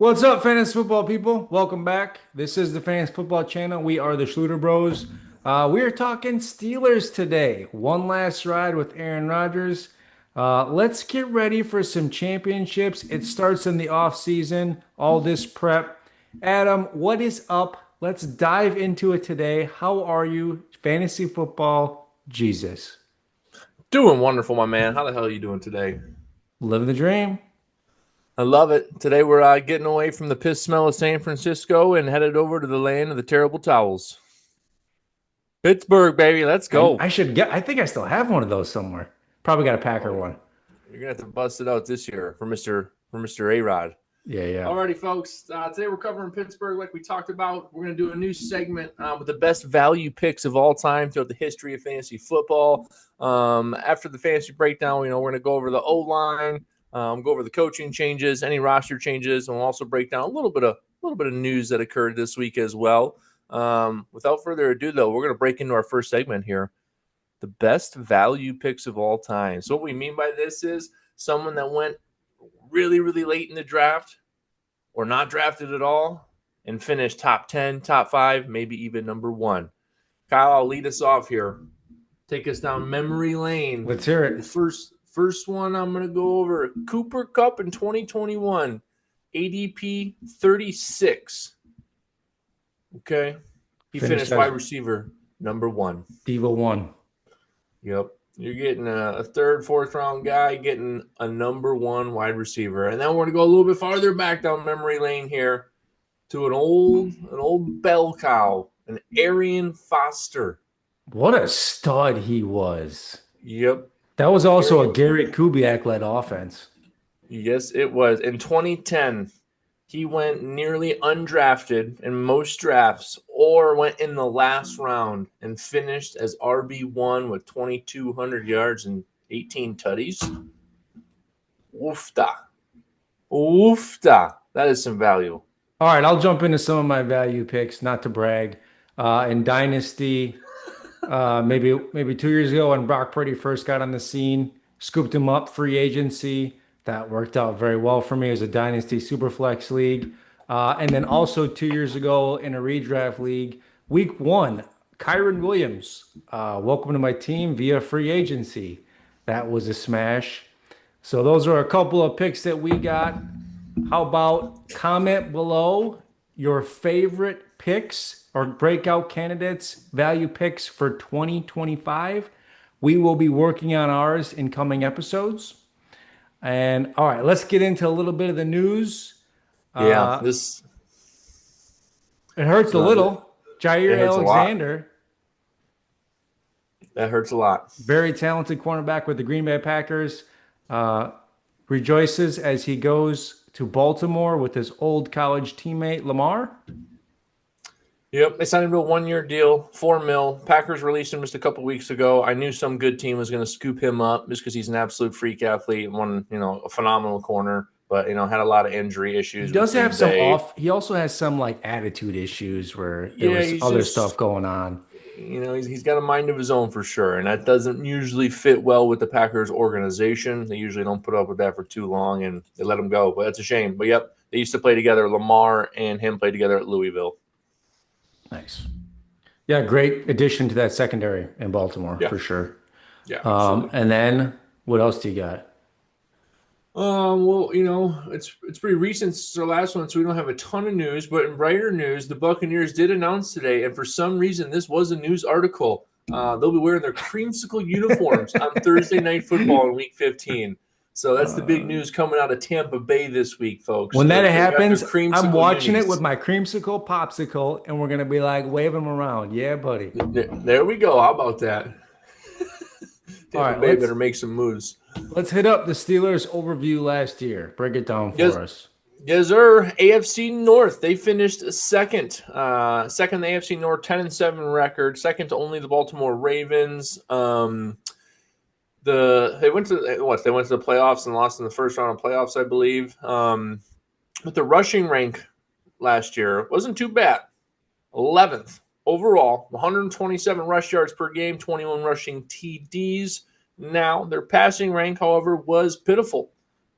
What's up, fantasy football people? Welcome back. This is the Fantasy Football Channel. We are the Schluter Bros. We are talking Steelers today. One last ride with Aaron Rodgers. Let's get ready for some championships. It starts in the off season. All this prep. Adam, what is up? Let's dive into it today. How are you, fantasy football Jesus? Doing wonderful, my man. How the hell are you doing today? Living the dream. I love it. Today we're getting away from the piss smell of San Francisco and headed over to the land of the terrible towels. Pittsburgh, baby. Let's I, go. I should get. I think I still have one of those somewhere. Probably got a Oh, Packer one. you're gonna have to bust it out this year for Mr. A-Rod. Yeah, yeah. Alrighty, folks. Today we're covering Pittsburgh, like we talked about. We're gonna do a new segment with the best value picks of all time throughout the history of fantasy football. After the fantasy breakdown, we're gonna go over the O line, go over the coaching changes, any roster changes, and we'll also break down a little bit of news that occurred this week as well. Without further ado, though, we're gonna break into our first segment here. The best value picks of all time. So what we mean by this is someone that went really, really late in the draft or not drafted at all and finished top 10, top 5, maybe even number 1. Kyle, I'll lead us off here. Take us down memory lane. Let's hear The it. first one I'm going to go over, Cooper Kupp in 2021, ADP 36. Okay. He Finish finished as wide receiver number 1. Diva one. Yep. You're getting a third, fourth round guy, getting a number 1 wide receiver. And then we're going to go a little bit farther back down memory lane here to an old bell cow, an Arian Foster. What a stud he was. Yep. That was also a Arian. Garrett Kubiak led offense. Yes, it was. In 2010, he went nearly undrafted in most drafts or went in the last round and finished as RB1 with 2,200 yards and 18 tutties. Woofda. Woofda. That is some value. All right, I'll jump into some of my value picks, not to brag. In Dynasty, maybe 2 years ago when Brock Purdy first got on the scene, scooped him up free agency. That worked out very well for me. It was a Dynasty Superflex league. And then also 2 years ago in a redraft league, week one, Kyron Williams, welcome to my team via free agency. That was a smash. So those are a couple of picks that we got. How about comment below your favorite picks or breakout candidates, value picks for 2025? We will be working on ours in coming episodes. And all right, let's get into a little bit of the news. Yeah, Uh, this it hurts a no, little. it Jair hurts a lot. Alexander, That hurts a lot. very talented cornerback with the Green Bay Packers, uh, rejoices as he goes to Baltimore with his old college teammate Lamar. Yep, they signed him to a 1-year deal, $4 million. Packers released him just a couple weeks ago. I knew some good team was going to scoop him up just because he's an absolute freak athlete and a phenomenal corner, but had a lot of injury He issues with does have Green some Bay. off. He also has some like attitude issues where there Yeah, was he's other stuff just going on. he's got a mind of his own for sure, and that doesn't usually fit well with the Packers organization. They usually don't put up with that for too long, and they let him go. But that's a shame. But yep, they used to play together. Lamar and him played together at Louisville. Nice. Yeah, great addition to that secondary in Baltimore Yeah, for sure. yeah, absolutely. And then what else do you got? Well, it's pretty recent since our last one, so we don't have a ton of news. But in brighter news, the Buccaneers did announce today, and for some reason, this was a news article. They'll be wearing their creamsicle uniforms on Thursday Night Football in Week 15. So that's the big Uh, news coming out of Tampa Bay this week, folks. when that They got their happens, I'm creamsicle watching it unis. with my creamsicle popsicle, and we're gonna be like wave them around. Yeah, buddy. There we go. How about that? All Tampa right, Bay let's better make some moves. let's hit up the Steelers overview last year. Break it down Yes, for us. yes, sir. AFC North. They finished second. Second in the AFC North, 10-7 record. Second to only the Baltimore Ravens. They went to what? They went to the playoffs and lost in the first round of playoffs, I believe. But the rushing rank last year wasn't too bad. 11th overall, 127 rush yards per game, 21 rushing TDs. Now, their passing rank, however, was pitiful.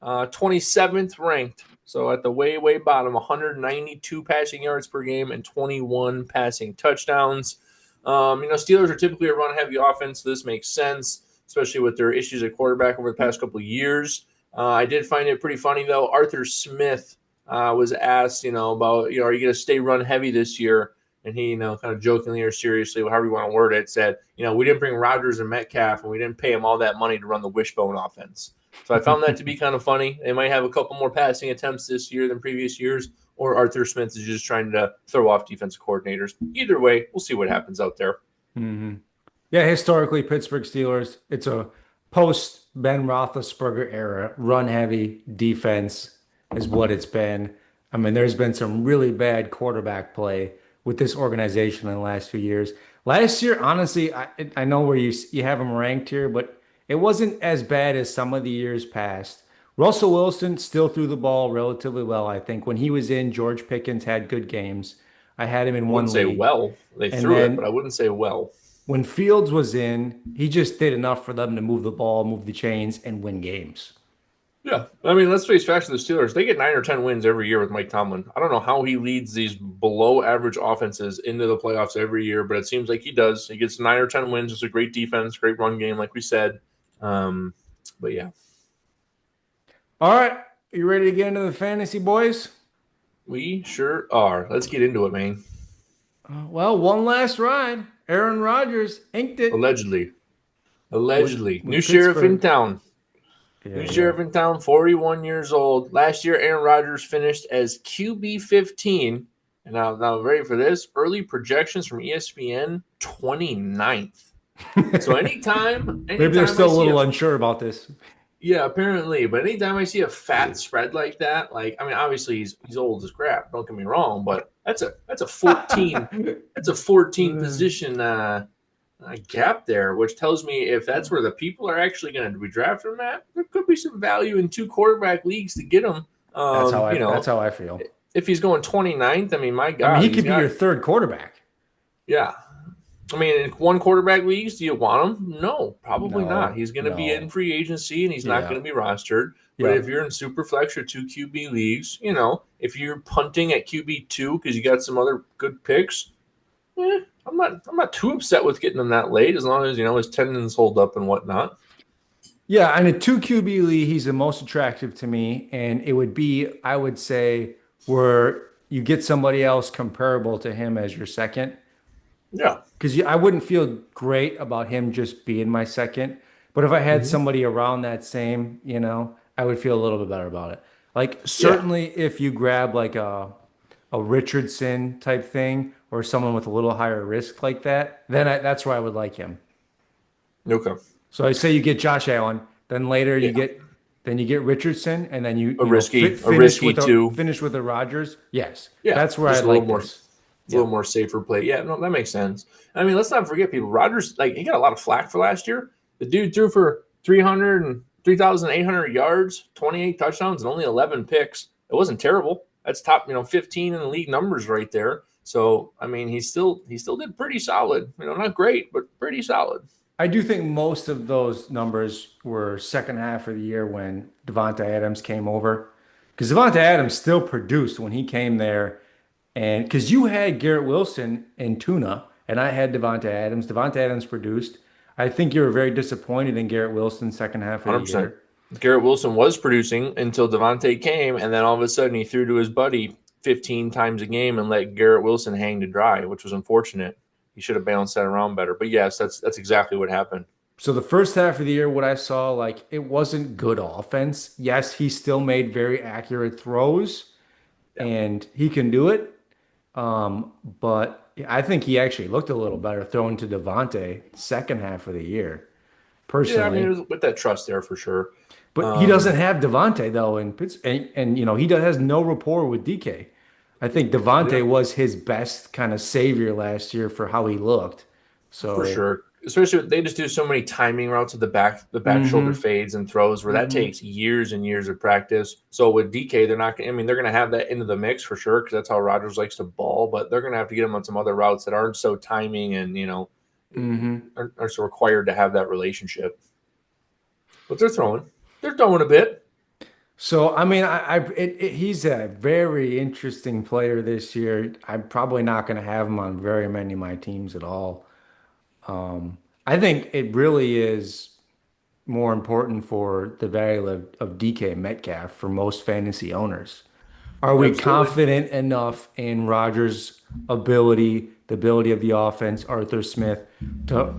27th ranked So at the way, way bottom, 192 passing yards per game and 21 passing touchdowns. Steelers are typically a run-heavy offense, so this makes sense, especially with their issues at quarterback over the past couple of years. I did find it pretty funny, though. Arthur Smith was asked, about, are you going to stay run-heavy this year? And he, kind of jokingly or seriously, however you want to word it, said, we didn't bring Rodgers and Metcalf, and we didn't pay him all that money to run the wishbone offense. So I found that to be kind of funny. They might have a couple more passing attempts this year than previous years, or Arthur Smith is just trying to throw off defensive coordinators. Either way, we'll see what happens out there. Mm-hmm. Yeah, historically, Pittsburgh Steelers, it's a post Ben Roethlisberger era run heavy defense is what it's been. I mean, there's been some really bad quarterback play with this organization in the last few years. Last year, honestly, I know where you have them ranked here, but it wasn't as bad as some of the years past. Russell Wilson still threw the ball relatively well, I think. When he was in, George Pickens had good games. I had him in I one wouldn't say league. well. They And threw it, but then I wouldn't say well. when Fields was in, he just did enough for them to move the ball, move the chains, and win games. Yeah, I mean, let's face facts. The Steelers, they get 9 or 10 wins every year with Mike Tomlin. I don't know how he leads these below-average offenses into the playoffs every year, but it seems like he does. He gets 9 or 10 wins. It's a great defense, great run game, like we said. But yeah, All right, you ready to get into the fantasy, boys? we sure are. Let's get into it, man. Well, one last ride. Aaron Rodgers inked it Allegedly, with, new with sheriff in Pittsburgh. town. Yeah, New yeah. sheriff in town, 41 years old. Last year, Aaron Rodgers finished as QB 15. And now ready for this? Early projections from ESPN, 29th. So anytime Maybe they're I still a see little unsure about this. yeah, apparently, but anytime I see a fat spread like that, like I mean, obviously he's old as crap. Don't get me wrong, but that's a 14 that's a 14 position gap there, which tells me if that's where the people are actually going to be drafting him at, there could be some value in 2 quarterback leagues to get him. That's how I feel. If he's going 29th, I mean, my I mean, God, he he's could be got your third quarterback. yeah. I mean, in 1 quarterback leagues, do you want him? No, probably not. No, He's going to be in no. free agency and he's not Yeah. going to be rostered. But Yeah. if you're in super flex or 2 QB leagues, if you're punting at QB 2 because you got some other good picks, I'm not too upset with getting him that late as long as his tendons hold up and whatnot. Yeah, in a two QB league, he's the most attractive to me. And it would be, I would say, where you get somebody else comparable to him as your second. Yeah. Because I wouldn't feel great about him just being my second. But if I had Mm-hmm. somebody around that same, I would feel a little bit better about it. Like Yeah. certainly if you grab like a Richardson type thing or someone with a little higher risk like that, then that's where I would like him. Okay. So I say you get Josh Allen, then later Yeah. you get Richardson, and then A risky, a finish risky with two. a Rodgers. Yes, Yeah. that's where I Just a little like more this. a Yeah. little more safer play. Yeah, no, that makes sense. I mean, let's not forget people. Rodgers, like he got a lot of flack for last year. The dude threw for 3,800 yards, 28 touchdowns, and only 11 picks. It wasn't terrible. That's top, 15 in the league numbers right there. So, I mean, he still did pretty solid. Not great, but pretty solid. I do think most of those numbers were second half of the year when Devonta Adams came over, because Devonta Adams still produced when he came there, and because you had Garrett Wilson and Tuna, and I had Devonta Adams. Devonta Adams produced. I think you were very disappointed in Garrett Wilson second half of the 100%. year. Garrett Wilson was producing until Devontae came, and then all of a sudden he threw to his buddy 15 times a game and let Garrett Wilson hang to dry, which was unfortunate. He should have balanced that around better. But yes, that's exactly what happened. So the first half of the year, what I saw, like it wasn't good offense. Yes, he still made very accurate throws, Yeah. and he can do it. But I think he actually looked a little better throwing to Devontae second half of the year, Yeah, I mean, it personally. was with that trust there for sure. But he Um, doesn't have Devontae though in Pittsburgh, and has no rapport with DK. I think yeah, Devontae was his best kind of savior last year for how he looked. for So, sure. Especially they just do so many timing routes at the back shoulder hmm fades and throws where that hmm takes years and years of practice. So with DK, they're not. I mean, they're going to have that into the mix for sure because that's how Rodgers likes to ball. But they're going to have to get him on some other routes that aren't so timing and hmm aren't so required to have that relationship. But they're throwing a bit. So, I mean, he's a very interesting player this year. I'm probably not going to have him on very many of my teams at all. I think it really is more important for the value of DK Metcalf for most fantasy owners. Are we Absolutely. confident enough in Rodgers' ability, the ability of the offense, Arthur Smith,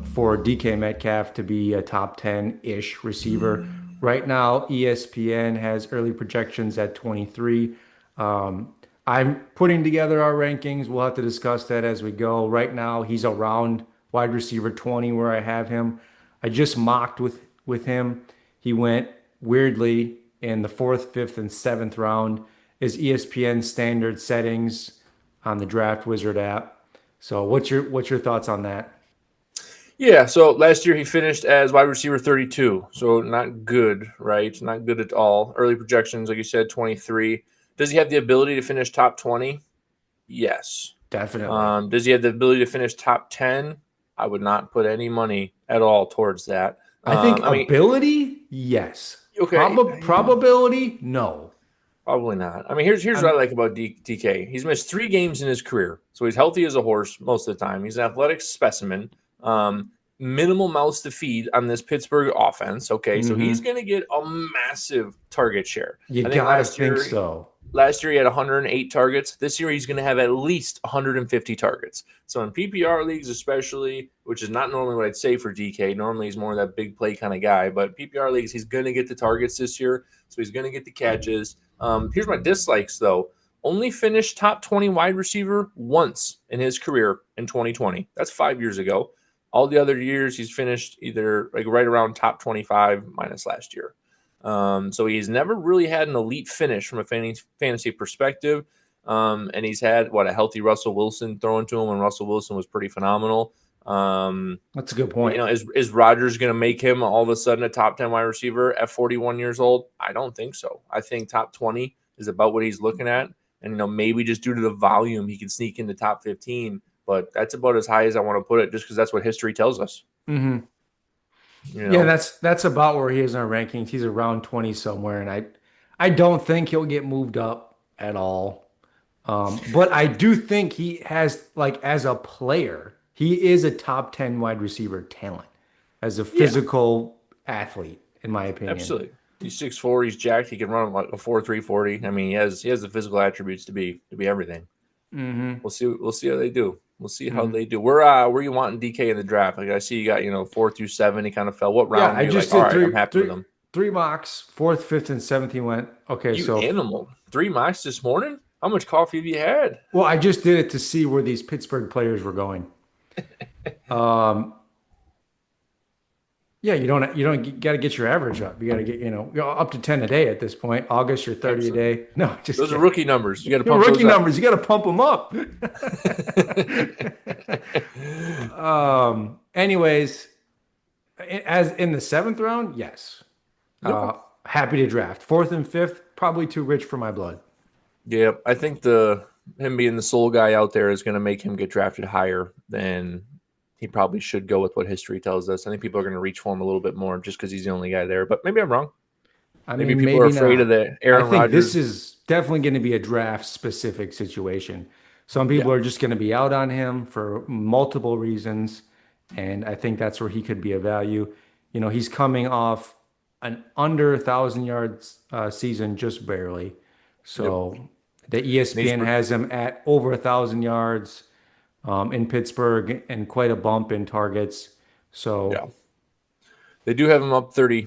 for DK Metcalf to be a top 10-ish receiver? Right now, ESPN has early projections at 23. Um, I'm putting together our rankings. We'll have to discuss that as we go. Right now, he's around wide receiver 20 where I have him. I just mocked with him. He went weirdly in the fourth, fifth, and seventh round is ESPN standard settings on the Draft Wizard app. So what's your thoughts on that? Yeah, so last year he finished as wide receiver 32. So not good, right? Not good at all. Early projections, like you said, 23. Does he have the ability to finish top 20? Yes. Definitely. Does he have the ability to finish top 10? I would not put any money at all towards that. I think I mean, ability, yes. okay, Probability, no. probably not. I mean, here's what I I'm like about DK. He's missed 3 games in his career, so he's healthy as a horse most of the time. He's an athletic specimen. Um, Minimal mouths to feed on this Pittsburgh offense. Okay, so he's hmm going to get a massive target share. You I think gotta think so. last year he had 108 targets. This year he's going to have at least 150 targets. So in PPR leagues, especially, which is not normally what I'd say for DK. Normally he's more of that big play kind of guy, but PPR leagues he's going to get the targets this year, so he's going to get the catches. Here's my dislikes though. Only finished top 20 wide receiver once in his career in 2020. That's 5 years ago. All the other years he's finished either like right around top 25 minus last year. So he's never really had an elite finish from a fantasy perspective. And he's had a healthy Russell Wilson throwing to him when Russell Wilson was pretty phenomenal. Um, That's a good point. is Rodgers going to make him all of a sudden a top 10 wide receiver at 41 years old? I don't think so. I think top 20 is about what he's looking at. And, maybe just due to the volume, he can sneak into top 15. But that's about as high as I want to put it just because that's what history tells us. hmm You Yeah, know, that's about where he is in our rankings. He's around 20 somewhere, and I don't think he'll get moved up at all. But I do think he has, like, as a player, he is a top 10 wide receiver talent as a yeah, physical athlete, in my opinion. absolutely. He's 6'4", he's jacked. He can run like a 4.3 40. I mean, he has the physical attributes to be everything. hmm We'll see how they do. We'll see how hmm they do. Where you wanting DK in the draft? Like I see you got 4 through 7. He kind of fell. What Yeah, round are I you like? just All did right, I'm happy with him. three mocks, fourth, fifth, and seventh. He went, okay, You so, animal. 3 mocks this morning. How much coffee have you had? well, I just did it to see where these Pittsburgh players were going. Um, Yeah, you don't got to get your average up. You got to get, you're up to 10 a day at this point. August, you're 30 a Absolutely. day. No, just Those are kidding. rookie numbers. You got to Your pump rookie those up. numbers, you got to pump them up. Anyways, as in the seventh round, yes. Okay. Happy to draft. Fourth and fifth, probably too rich for my blood. Yeah, I think the him being the sole guy out there is going to make him get drafted higher than he probably should go with what history tells us. I think people are going to reach for him a little bit more just because he's the only guy there. But maybe I'm wrong. I Maybe mean, people are maybe afraid of not. the I Aaron think this Rodgers. is definitely going to be a draft specific situation. Some Yeah, people are just going to be out on him for multiple reasons. And I think that's where he could be a value. He's coming off an under 1,000 yards season, just barely. yep. So the And he's ESPN has him at over 1,000 yards in Pittsburgh and quite a bump in targets. yeah. So They do have him up 30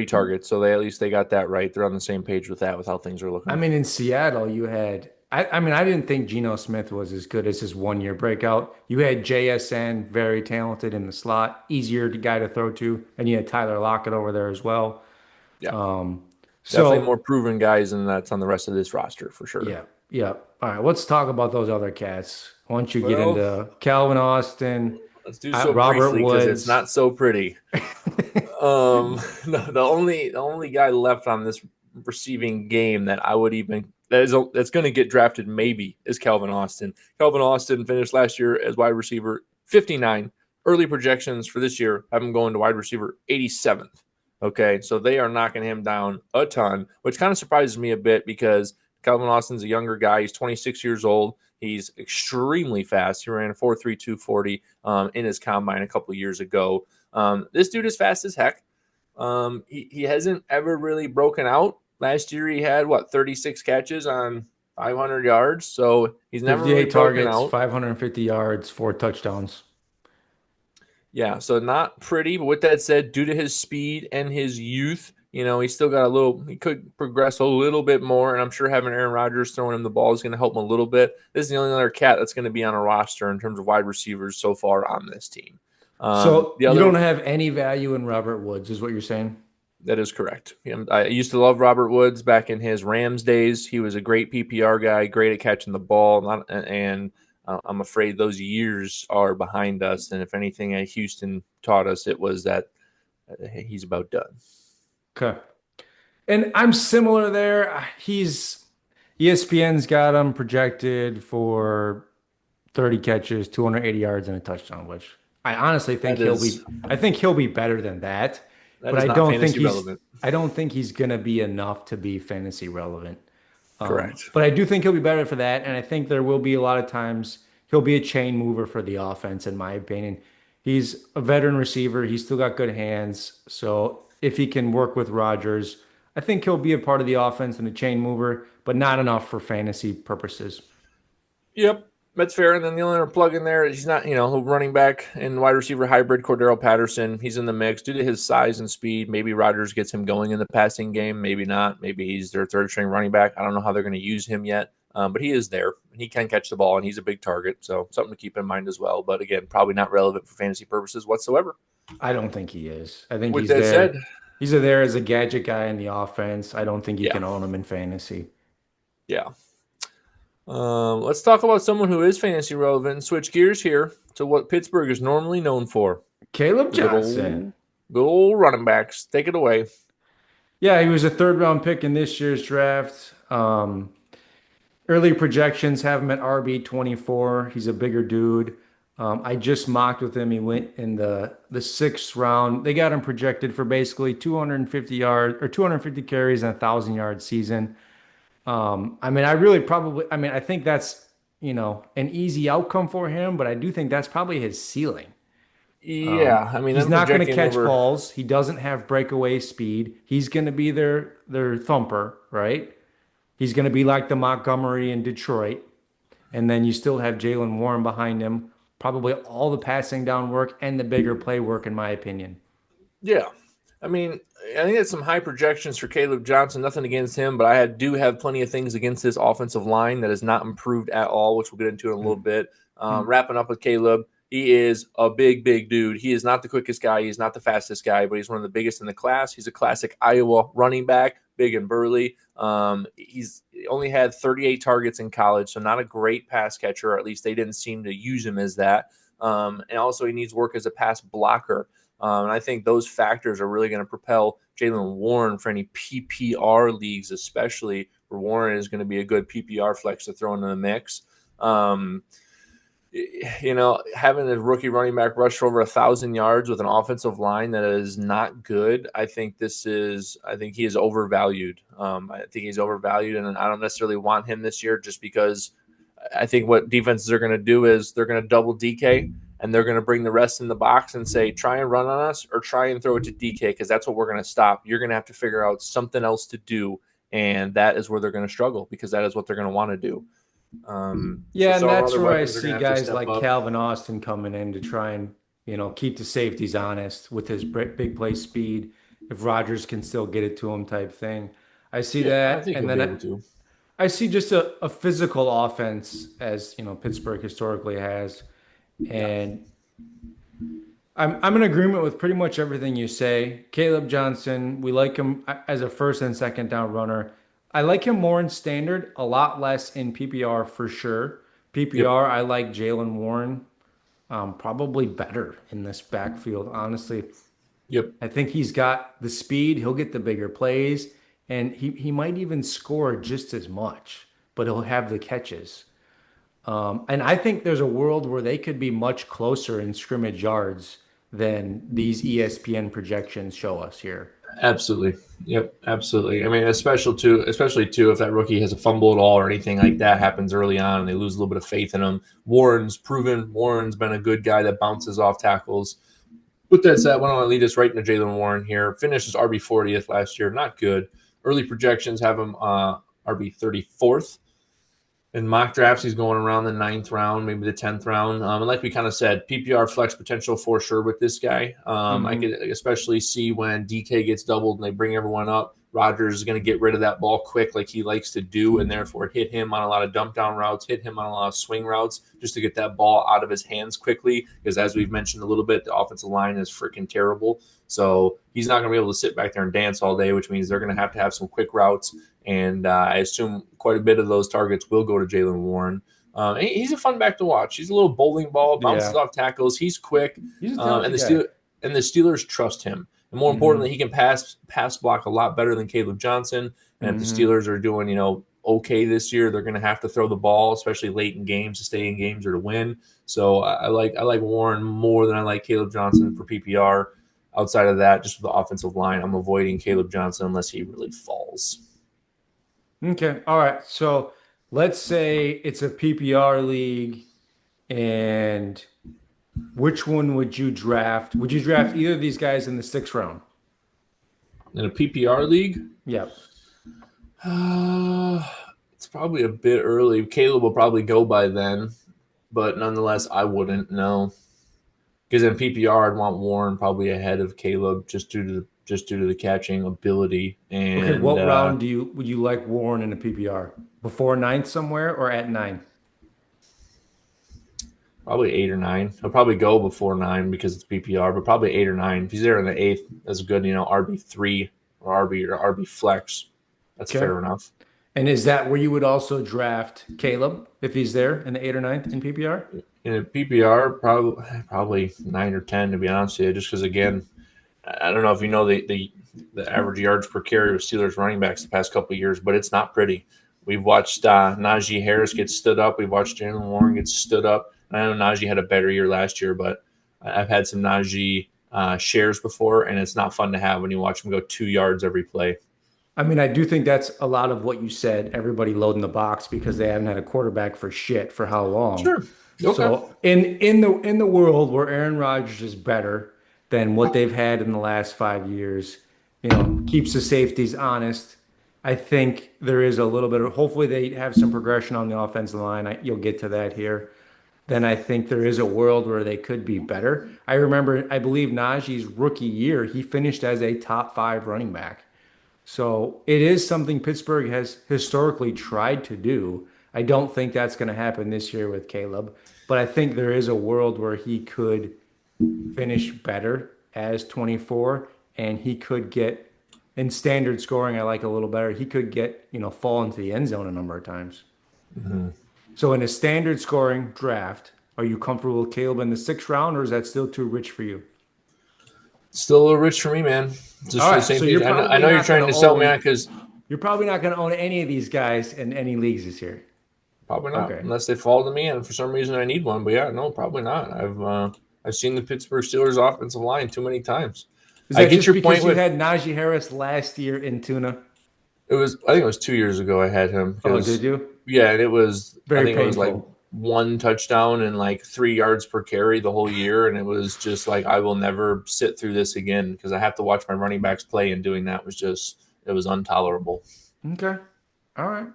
targets, so at least they got that right. They're on the same page with that, with how things are I looking. mean, in Seattle, you had, I mean, I didn't think Geno Smith was as good as his 1 year breakout. You had JSN, very talented in the slot, easier guy to throw to, and you had Tyler Lockett over there as well. Yeah, Um, definitely more so proven guys than that's on the rest of this roster for sure. yeah, yeah. All right, let's talk about those other cats. Why don't you get Well, into Calvin Austin, let's do so Robert briefly because it's Woods? not so pretty. The only guy left on this receiving game that I would even that's going to get drafted maybe is Calvin Austin. Calvin Austin finished last year as wide receiver 59. Early projections for this year have him going to wide receiver 87th. Okay, so they are knocking him down a ton, which kind of surprises me a bit because Calvin Austin's a younger guy. He's 26 years old. He's extremely fast. He ran a 4.3 240 in his combine a couple of years ago. This dude is fast as heck. He hasn't ever really broken out. Last year he had 36 catches on 500 yards, so he's never really 58 broken targets, out. 550 yards, 4 touchdowns. Yeah, so not pretty, but with that said, due to his speed and his youth, he's still got he could progress a little bit more, and I'm sure having Aaron Rodgers throwing him the ball is going to help him a little bit. This is the only other cat that's going to be on a roster in terms of wide receivers so far on this team. So The you other don't have any value in Robert Woods, is what you're saying? That is correct. I used to love Robert Woods back in his Rams days. He was a great PPR guy, great at catching the ball, and I'm afraid those years are behind us. And if anything, Houston taught us it was that he's about done. Okay. And I'm similar there. He's ESPN's got him projected for 30 catches, 280 yards, and a touchdown, which I honestly think That is he'll be better than that. that But is not fantasy relevant. I don't think he's gonna be enough to be fantasy relevant. Correct. But I do think he'll be better for that, and I think there will be a lot of times he'll be a chain mover for the offense, in my opinion. He's a veteran receiver. He's still got good hands. So if he can work with Rodgers, I think he'll be a part of the offense and a chain mover, but not enough for fantasy purposes. Yep, that's fair. And then the only other plug in there is he's not, running back and wide receiver hybrid Cordero Patterson. He's in the mix due to his size and speed. Maybe Rodgers gets him going in the passing game. Maybe not. Maybe he's their third string running back. I don't know how they're going to use him yet, but he is there. He can catch the ball, and he's a big target. So something to keep in mind as well. But again, probably not relevant for fantasy purposes whatsoever. I don't think he is. I think With he's that there. said, He's there as a gadget guy in the offense. I don't think you yeah, can own him in fantasy. yeah. Let's talk about someone who is fantasy relevant and switch gears here to what Pittsburgh is normally known for. Caleb The good Johnson. good old running backs. Take it away. Yeah, he was a third round pick in this year's draft. Early projections have him at RB 24. He's a bigger dude. I just mocked with him. He went in the sixth round. They got him projected for basically 250 yards or 250 carries and 1,000 yard season. I think that's, an easy outcome for him, but I do think that's probably his ceiling. Yeah, I mean, He's I'm not going to projecting catch over. balls. He doesn't have breakaway speed. He's going to be their thumper, right? He's going to be like the Montgomery in Detroit. And then you still have Jaylen Warren behind him. Probably all the passing down work and the bigger play work, in my opinion. Yeah, I mean, I think it's some high projections for Kaleb Johnson. Nothing against him, but do have plenty of things against this offensive line that has not improved at all, which we'll get into in a little bit. Wrapping up with Caleb, he is a big, big dude. He is not the quickest guy. He's not the fastest guy, but he's one of the biggest in the class. He's a classic Iowa running back, big and burly. He's only had 38 targets in college, so not a great pass catcher, or at least they didn't seem to use him as that. And also, he needs work as a pass blocker. And I think those factors are really going to propel Jaylen Warren for any PPR leagues, especially where Warren is going to be a good PPR flex to throw into the mix. Having a rookie running back rush for over 1,000 yards with an offensive line that is not good, I think he is overvalued. I think he's overvalued, and I don't necessarily want him this year just because I think what defenses are going to do is they're going to double DK and they're going to bring the rest in the box and say, try and run on us or try and throw it to DK because that's what we're going to stop. You're going to have to figure out something else to do. And that is where they're going to struggle because that is what they're going to want to do. Yeah, and Some that's other where I weapons are see going to have to guys step like up. Calvin Austin coming in to try and, keep the safeties honest with his big play speed. If Rodgers can still get it to him type thing. I see Yeah, I that. think And he'll be then able to. I see just a physical offense as, Pittsburgh historically has. Yeah. And I'm in agreement with pretty much everything you say. Caleb Johnson, we like him as a first and second down runner. I like him more in standard, a lot less in PPR for sure. Yep. PPR, I like Jaylen Warren probably better in this backfield, honestly. Yep. I think he's got the speed, he'll get the bigger plays, and he might even score just as much, but he'll have the catches. And I think there's a world where they could be much closer in scrimmage yards than these ESPN projections show us here. Absolutely. Yep, absolutely. I mean, especially too, if that rookie has a fumble at all or anything like that happens early on and they lose a little bit of faith in him. Warren's proven. Warren's been a good guy that bounces off tackles. With that said, I want to lead us right into Jaylen Warren here. Finishes RB 40th last year, not good. Early projections have him RB 34th. In mock drafts, he's going around the 9th round, maybe the 10th round. And like we kind of said, PPR flex potential for sure with this guy. I Hmm. could especially see when DK gets doubled and they bring everyone up. Rodgers is going to get rid of that ball quick like he likes to do, and therefore hit him on a lot of dump down routes, hit him on a lot of swing routes just to get that ball out of his hands quickly. Because as we've mentioned a little bit, the offensive line is freaking terrible. So he's not going to be able to sit back there and dance all day, which means they're going to have some quick routes. And I assume quite a bit of those targets will go to Jaylen Warren. He's a fun back to watch. He's a little bowling ball, bounces Yeah, off tackles. He's quick, he's a and talented guy. The Steelers trust him. And more Hmm. importantly, he can pass block a lot better than Kaleb Johnson. And if the Hmm. Steelers are doing okay this year, they're going to have to throw the ball, especially late in games to stay in games or to win. So I like Warren more than I like Kaleb Johnson for PPR. Outside of that, just with the offensive line, I'm avoiding Kaleb Johnson unless he really falls. Okay. All right. So let's say it's a PPR league, and which one would you draft? Would you draft either of these guys in the sixth round? In a PPR league, Yep. uh, it's probably a bit early. Caleb will probably go by then, but nonetheless, I wouldn't know because in PPR, I'd want Warren probably ahead of Caleb just due to the catching ability Okay. and What round would you like Warren in a PPR? Before ninth somewhere or at nine? probably 8 or 9. He'll probably go before 9 because it's PPR, but probably 8 or 9. If he's there in the 8th, that's a good RB 3 or RB flex. That's Okay. fair enough. And is that where you would also draft Caleb if he's there in the eighth or ninth in PPR? In a PPR, probably 9 or 10 to be honest with you, just because again, I don't know if you know the average yards per carry of Steelers running backs the past couple of years, but it's not pretty. We've watched Najee Harris get stood up. We've watched Jaylen Warren get stood up. I know Najee had a better year last year, but I've had some Najee shares before, and it's not fun to have when you watch him go 2 yards every play. I mean, I do think that's a lot of what you said, everybody loading the box because they haven't had a quarterback for shit for how long. Sure. Okay. So in the world where Aaron Rodgers is better than what they've had in the last 5 years, keeps the safeties honest. I think there is a little bit of hopefully they have some progression on the offensive line. You'll get to that here. Then I think there is a world where they could be better. I remember, I believe Najee's rookie year, he finished as a top five running back. So it is something Pittsburgh has historically tried to do. I don't think that's going to happen this year with Caleb, but I think there is a world where he could finish better as 24 and he could get in standard scoring, I like a little better. He could get, fall into the end zone a number of times. Mm-hmm. So in a standard scoring draft, are you comfortable with Caleb in the sixth round or is that still too rich for you? Still a little rich for me, man. Just All for the right, same so thing. I know you're trying to sell me on because you're probably not going to own any of these guys in any leagues this year. probably not, Okay. unless they fall to me, and for some reason I need one. But yeah, no, probably not. I've seen the Pittsburgh Steelers offensive line too many times. Is I that get just your point because you with had Najee Harris last year in Tuna? it was. I think it was 2 years ago I had him Oh, did because you? yeah, and it was. I Very think it was like painful. one touchdown and like 3 yards per carry the whole year, and it was just like I will never sit through this again because I have to watch my running backs play, and doing that was just it was intolerable. Okay. All right.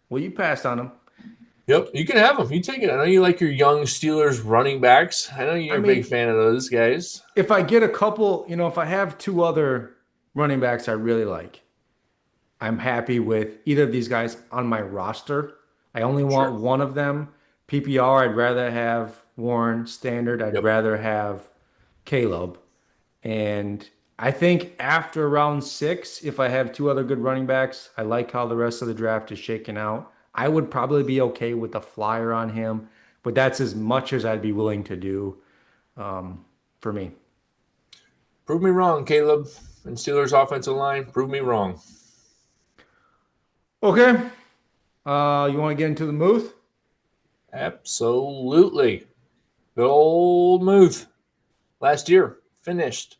Well, you passed on him. Yep, you can have them. You take it. I know you like your young Steelers running backs. I know I you're a big mean, fan of those guys. if I get a couple, if I have two other running backs I really like, I'm happy with either of these guys on my roster. I only want Sure. one of them. PPR, I'd rather have Warren. Standard, I'd Yep. rather have Caleb. And I think after round six, if I have two other good running backs, I like how the rest of the draft is shaking out. I would probably be okay with a flyer on him, but that's as much as I'd be willing to do for me. Prove me wrong, Caleb. And Steelers offensive line, prove me wrong. Okay. You want to get into the Muth? Absolutely. Good old Muth. Last year, finished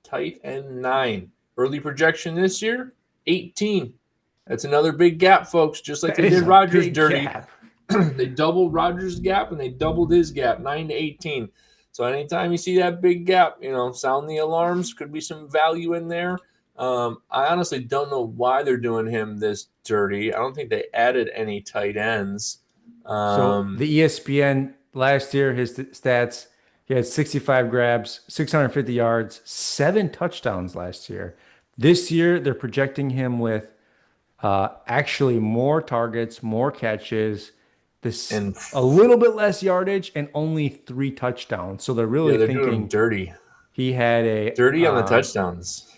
tight and 9. Early projection this year, 18. That's another big gap, folks, just like That they is did a Rodgers big dirty. gap. They doubled Rodgers' gap and they doubled his gap, 9 to 18. So anytime you see that big gap, sound the alarms. Could be some value in there. I honestly don't know why they're doing him this dirty. I don't think they added any tight ends. So the ESPN last year, his stats, he had 65 grabs, 650 yards, 7 touchdowns last year. This year, they're projecting him with actually more targets, more catches, this And a little bit less yardage, and only 3 touchdowns. So they're yeah, really they're doing him thinking dirty. he had a Dirty on the touchdowns.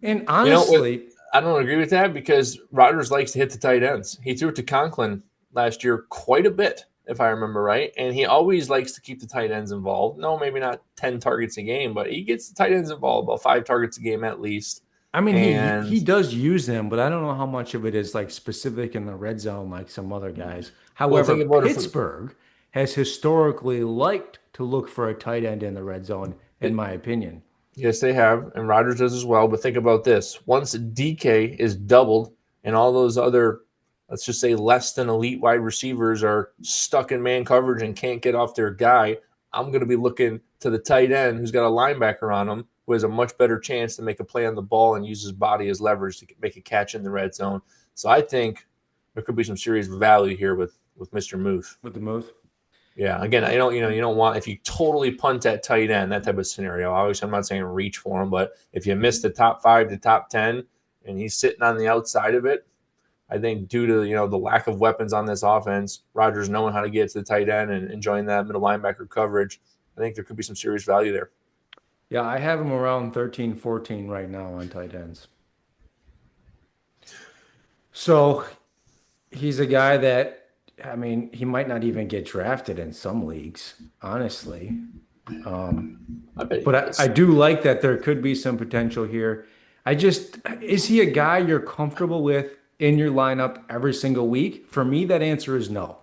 and You know what? honestly, I don't agree with that because Rodgers likes to hit the tight ends. He threw it to Conklin last year quite a bit, if I remember right. And he always likes to keep the tight ends involved. No, maybe not 10 targets a game, but he gets the tight ends involved about 5 targets a game at least. I mean, he And does use them, but I don't know how much of it is like specific in the red zone like some other guys. well, However, think about it from Pittsburgh has historically liked to look for a tight end in the red zone, in it, my opinion. yes, they have, and Rodgers does as well. But think about this: once DK is doubled, and all those other, let's just say, less than elite wide receivers are stuck in man coverage and can't get off their guy, I'm going to be looking to the tight end who's got a linebacker on him, who has a much better chance to make a play on the ball and use his body as leverage to make a catch in the red zone. So I think there could be some serious value here with Mr. Muth. With the move. Yeah, again, you don't want if you totally punt at tight end, that type of scenario. Obviously, I'm not saying reach for him, but if you miss the top 5 to top 10 and he's sitting on the outside of it, I think due to the lack of weapons on this offense, Rodgers knowing how to get to the tight end and enjoying that middle linebacker coverage, I think there could be some serious value there. Yeah, I have him around 13, 14 right now on tight ends. So he's a guy that, I mean, he might not even get drafted in some leagues, honestly. Um, I bet he but I does. do like that there could be some potential here. Is he a guy you're comfortable with in your lineup every single week? For me, that answer is no.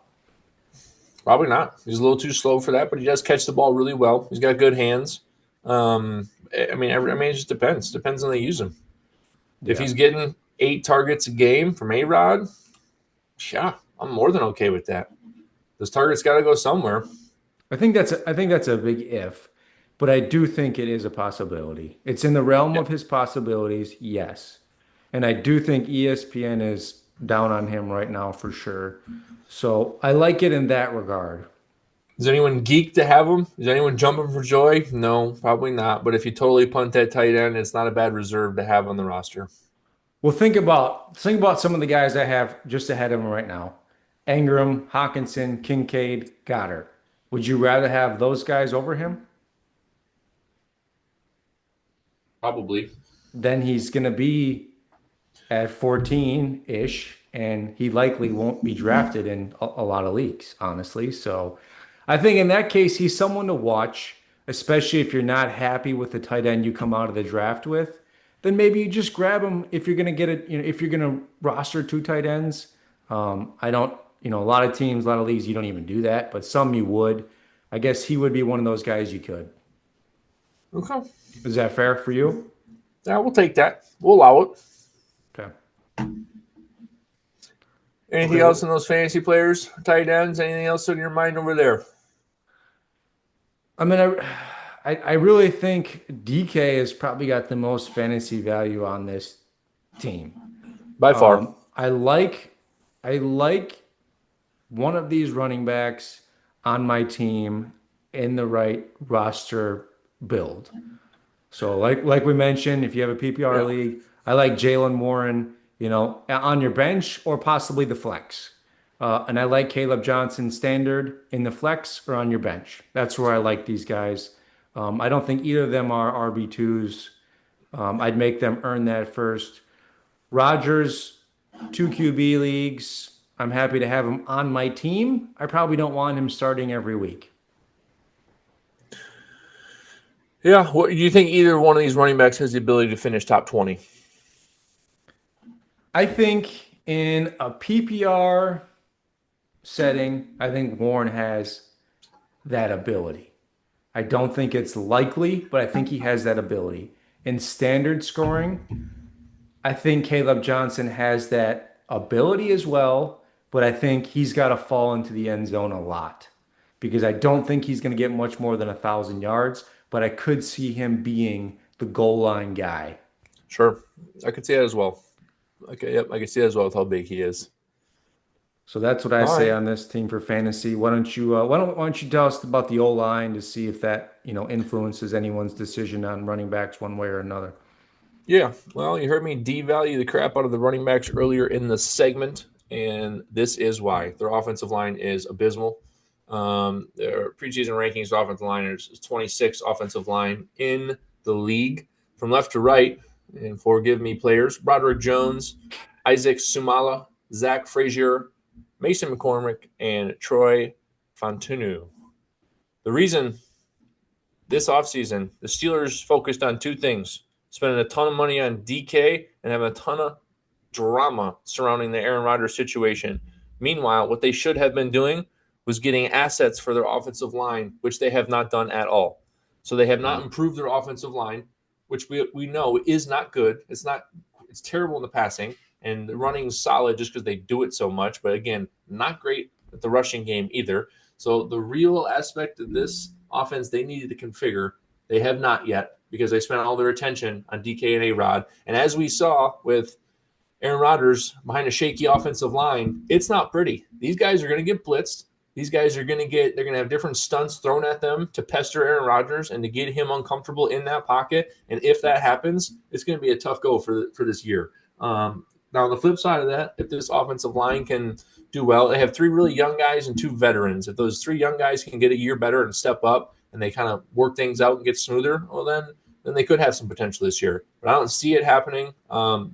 Probably not. He's a little too slow for that, but he does catch the ball really well. He's got good hands. It just depends. Depends on they use him. If Yeah. he's getting 8 targets a game from A-Rod, yeah, I'm more than okay with that. Those targets got to go somewhere. I think that's a big if, but I do think it is a possibility. It's in the realm Yeah. of his possibilities, yes. And I do think ESPN is down on him right now for sure. So I like it in that regard. Is anyone geeked to have him? Is anyone jumping for joy? No, probably not. But if you totally punt that tight end, it's not a bad reserve to have on the roster. Well, think about some of the guys I have just ahead of him right now. Ingram, Hawkinson, Kincaid, Goddard. Would you rather have those guys over him? Probably. Then he's going to be at 14-ish, and he likely won't be drafted in a lot of leagues, honestly. So I think in that case, he's someone to watch, especially if you're not happy with the tight end you come out of the draft with. Then maybe you just grab him if you're going to get it, if you're going to roster 2 tight ends. I don't, a lot of teams, a lot of leagues, you don't even do that, but some you would. I guess he would be one of those guys you could. Okay. Is that fair for you? Yeah, we'll take that. We'll allow it. Okay. Anything Okay. else in those fantasy players, tight ends? Anything else on your mind over there? I mean, I really think DK has probably got the most fantasy value on this team. By far. I like one of these running backs on my team in the right roster build. So like we mentioned, if you have a PPR Yeah. league, I like Jaylen Warren, on your bench or possibly the flex. And I like Kaleb Johnson standard in the flex or on your bench. That's where I like these guys. I don't think either of them are RB2s. I'd make them earn that first. Rodgers, 2 QB leagues. I'm happy to have him on my team. I probably don't want him starting every week. Yeah. What do you think either one of these running backs has the ability to finish top 20? I think in a PPR setting, I think Warren has that ability. I don't think it's likely, but I think he has that ability. in standard scoring, I think Kaleb Johnson has that ability as well, but I think he's got to fall into the end zone a lot because I don't think he's going to get much more than 1,000 yards, but I could see him being the goal line guy. Sure, I could see that as well. Okay, yep, I can see that as well with how big he is. So that's what I All say right. on this team for fantasy. Why don't you tell us about the O line to see if that, influences anyone's decision on running backs one way or another. Yeah, well, you heard me devalue the crap out of the running backs earlier in the segment, and this is why. Their offensive line is abysmal. Their preseason rankings, offensive line is 26 offensive line in the league. From left to right, and forgive me, players, Broderick Jones, Isaac Sumala, Zach Frazier, Mason McCormick, and Troy Fontunu. The reason this offseason, the Steelers focused on two things: spending a ton of money on DK and having a ton of drama surrounding the Aaron Rodgers situation. Meanwhile, what they should have been doing was getting assets for their offensive line, which they have not done at all. So they have not improved their offensive line, which we know is not good. It's terrible in the passing, and the running is solid just because they do it so much. But again, not great at the rushing game either. So the real aspect of this offense they needed to configure, they have not yet because they spent all their attention on DK and A-Rod. And as we saw with Aaron Rodgers behind a shaky offensive line, it's not pretty. These guys are going to get blitzed. These guys are going to they're going to have different stunts thrown at them to pester Aaron Rodgers and to get him uncomfortable in that pocket. And if that happens, it's going to be a tough go for this year. Now, on the flip side of that, if this offensive line can do well, they have three really young guys and two veterans. If those three young guys can get a year better and step up and they kind of work things out and get smoother, well, then they could have some potential this year. But I don't see it happening.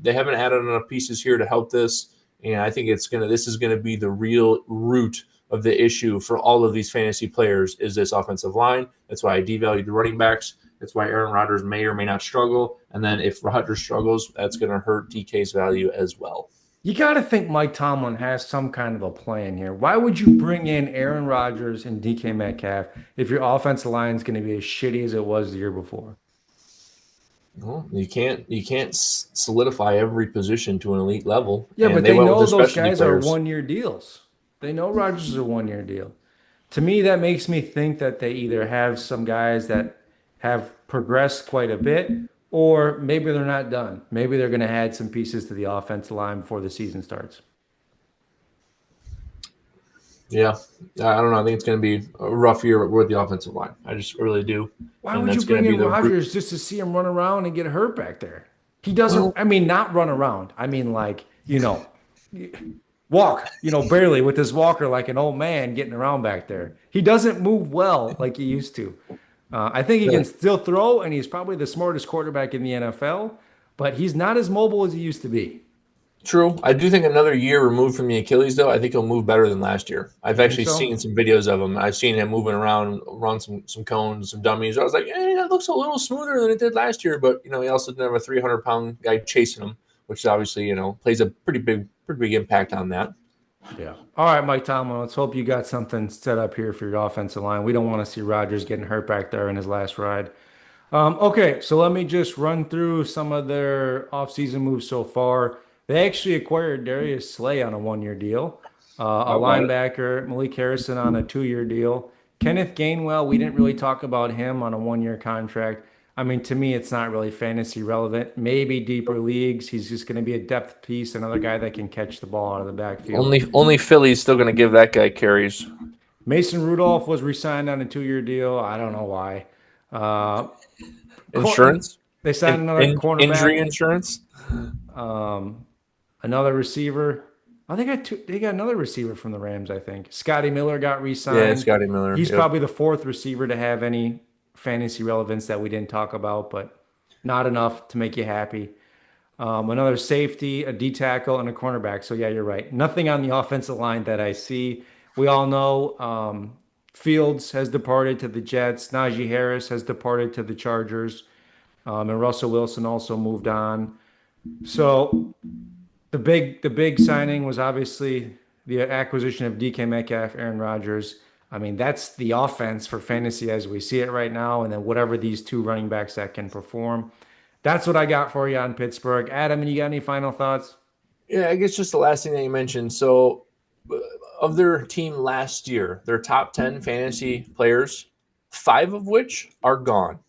They haven't added enough pieces here to help this, and I think this is gonna be the real root of the issue for all of these fantasy players is this offensive line. That's why I devalued the running backs. That's why Aaron Rodgers may or may not struggle. And then if Rodgers struggles, that's going to hurt DK's value as well. You got to think Mike Tomlin has some kind of a plan here. Why would you bring in Aaron Rodgers and DK Metcalf if your offensive line is going to be as shitty as it was the year before? Well, you can't solidify every position to an elite level, Yeah, and but they they went with know their those specialty guys are players. 1 year deals. They know Rodgers is a 1 year deal. To me, that makes me think that they either have some guys that have progressed quite a bit, or maybe they're not done. Maybe they're going to add some pieces to the offensive line before the season starts. Yeah, I don't know. I think it's going to be a rough year with the offensive line. I just really do, Why and would you that's going bring to be in the root. Rodgers just to see him run around and get hurt back there? He doesn't, Well, I mean, not run around. I mean, like, walk, barely with his walker like an old man getting around back there. He doesn't move well like he used to. I think he can still throw, and he's probably the smartest quarterback in the NFL, but he's not as mobile as he used to be. true. I do think another year removed from the Achilles, though, I think he'll move better than last year. I've You think actually so? seen some videos of him. I've seen him moving around, run some cones, some dummies. I was like, hey, that looks a little smoother than it did last year. But he also didn't have a 300-pound guy chasing him, which obviously plays a pretty big impact on that. Yeah. All right, Mike Tomlin, let's hope you got something set up here for your offensive line. We don't want to see Rodgers getting hurt back there in his last ride. Okay, so let me just run through some of their offseason moves so far. They actually acquired Darius Slay on a 1 year deal, a How about it? linebacker, Malik Harrison on a 2 year deal. Kenneth Gainwell, we didn't really talk about him on a 1 year contract. I mean, to me, it's not really fantasy relevant. Maybe deeper leagues. He's just going to be a depth piece, another guy that can catch the ball out of the backfield. Only Philly's still going to give that guy carries. Mason Rudolph was re-signed on a 2 year deal. I don't know why. Uh, Insurance, they signed another injury cornerback, insurance. um, another receiver. Oh, they got two. They got another receiver from the Rams, I think. Scotty Miller got Yeah, re-signed. Scotty Miller. He's Yep. probably the fourth receiver to have any fantasy relevance that we didn't talk about, but not enough to make you happy. Another safety, a D tackle, and a cornerback. So yeah, you're right. Nothing on the offensive line that I see. We all know Fields has departed to the Jets. Najee Harris has departed to the Chargers, and Russell Wilson also moved on. So the big signing was obviously the acquisition of DK Metcalf, Aaron Rodgers. I mean, that's the offense for fantasy as we see it right now, and then whatever these two running backs that can perform. That's what I got for you on Pittsburgh. Adam, you got any final thoughts? Yeah, I guess just the last thing that you mentioned. So, of their team last year, their top 10 fantasy players, five of which are gone.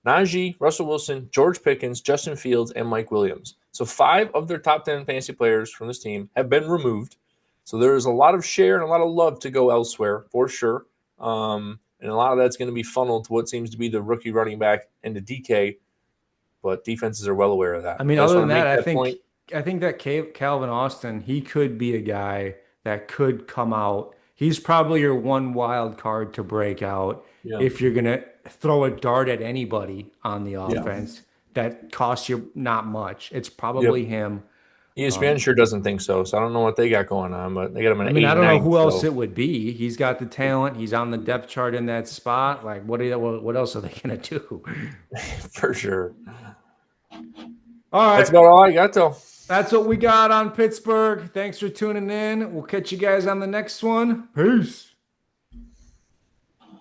Najee, Russell Wilson, George Pickens, Justin Fields, and Mike Williams. So, five of their top 10 fantasy players from this team have been removed. So, there is a lot of share and a lot of love to go elsewhere for sure. And a lot of that's going to be funneled to what seems to be the rookie running back into DK, but defenses are well aware of I that. mean, So I just other want than to that, make that point. I think that Calvin Austin, he could be a guy that could come out. He's probably your one wild card to break out Yeah. if you're gonna throw a dart at anybody on the Yeah. offense that costs you not much. It's Yep. probably him. ESPN sure doesn't think so. So I don't know what they got going on, but they got him I an mean, I don't know 89. who else So it would be. He's got the talent. He's on the depth chart in that spot. Like, what else are they gonna do? for sure. All That's right. about all I got, though. That's what we got on Pittsburgh. Thanks for tuning in. We'll catch you guys on the next one. Peace.